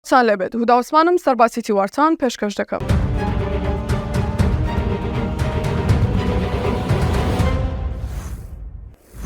سان لەبێت هودا عوسمانم سەرباسی تیوارتان پێشکەش دەکەم.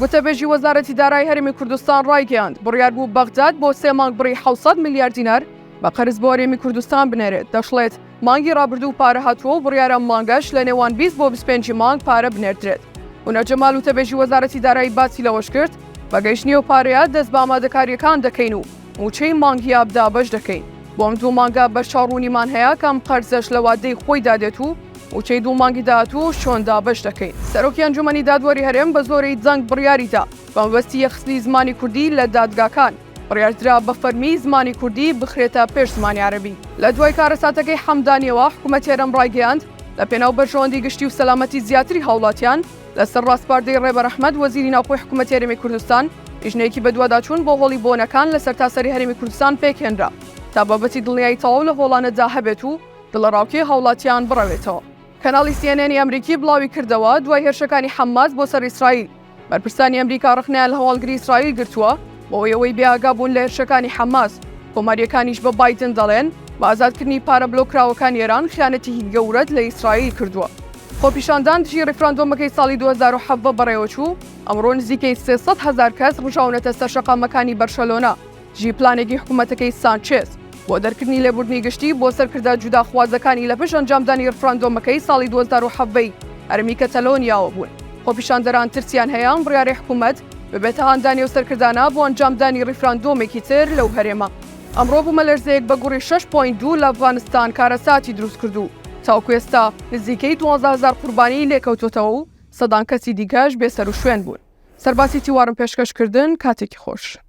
وتەبێژی وەزارەتی دارایی هەرێمی کوردستان ڕایگەیاند بڕیار بوو بەغداد بۆ 3 مانگ بڕی 700 میلیارد دینار بە قەرز بۆ هەرێمی کوردستان بنێرێت. دەشڵێت مانگی ڕابردوو پارە هاتووە و بڕیارە مانگەش لە نێوان 20 بۆ 25 مانگ پارە بنێردرێت. هونەر جەمال وتەبێژی وەزارەتی دارایی باسی لەوەش کرد بە گەیشتنی و پارەیە دەست بە ئامادەکاریەکان دەکەین و موچەی مانگیا بدا بەش دەکەین. بۆم 2 مانگە بە 4.5مان هەیە کەم قەرزەش لە وادەی خۆی دادێت و موچەی 2 مانگی داهاتوو شۆندا بەش دەکەین. سەرۆکی ئەنجومەنی دادوەری هەرێم بە زۆرەی جەنگ بڕیاریدا بەمەبەستی یەخستنی زمانی کوردی لە دادگاکان بڕیاردرا بە فەرمی زمانی کوردی بخرێتە پێش زمانی عەرەبی. لە دوای کارەساتەکەی حەمدانیەوە حکوومەتی هەرێم ڕایگەیاند لە پێناو بەرژەوەندی گشتی و سەلامەتی زیاتری هاوڵاتیان لەسەر ڕاستپاردەی ڕێبەر ئەحمەد وەزیری ناوخۆی حکوومەتی هەرێمی کوردستان ژنێکی بەدواداچوون بۆ هۆڵی بۆنەکان لە سەرتاسەری هەرێمی کوردستان پێکهێنرا تا بابەتی دڵنیایی تەواو لە هۆڵانەدا هەبێت و دڵەڕاوکەی هاوڵاتیان بڕەوێتەوە. کەناڵی CNN ئەمریکی بڵاوی کردەوە دوای هێرشەکانی حەماس بۆ سەر ئیسرائیل. بەرپرسانی ئەمریکا ڕخنیان لە هەواڵگری ئیسرائیل گرتووە بۆ ئەوەی بێئاگا بوون لە هێرشەکانی حەماس. کۆماریەکانیش بە بایدن دەڵێن بە ئازادکردنی پارە بلۆکراوەکان ئێران خیانەتی گەورەت لە ئیسرائیل کردووە. خۆپیشاندان دژی ڕێفراندۆمەکەی ساڵی 2007 بەڕێوەچوو ئەمڕۆ نزیکەی 300,000 کەس ڕژاونەتە سەر شەقامەکانی بەرشەلۆنا ژی پلانێکی حکوومەتەکەی سانچێز بۆ دەرکردنی لێبوردنی گشتی بۆ سەرکردا جوداخوازەکانی لە پێش ئەنجامدانی ڕێفراندۆمەکەی ساڵی 2007 هەرمی کەتەلۆنیاوە بوون. خۆپیشاندەران ترسیان هەیە بڕیاری حکوومەت ببێتە هاندانی و سەرکردانە بۆ ئەنجامدانی ڕێفراندۆمێکی تر لەو هەرێمە. ئەمڕۆ بوومەلەرزەیەک بە گوڕی 6.2 لە ئەفغانستان کارەساتی دروست کردو. تاوکو ئێستا نزیکەی 12,000 قوربانی لێکەوتۆتەوە و سەدان کەسی دیکەش بێسەر و شوێن بوون. سەرباسی تیوارم پێشکەشکردن کاتێکی خۆش.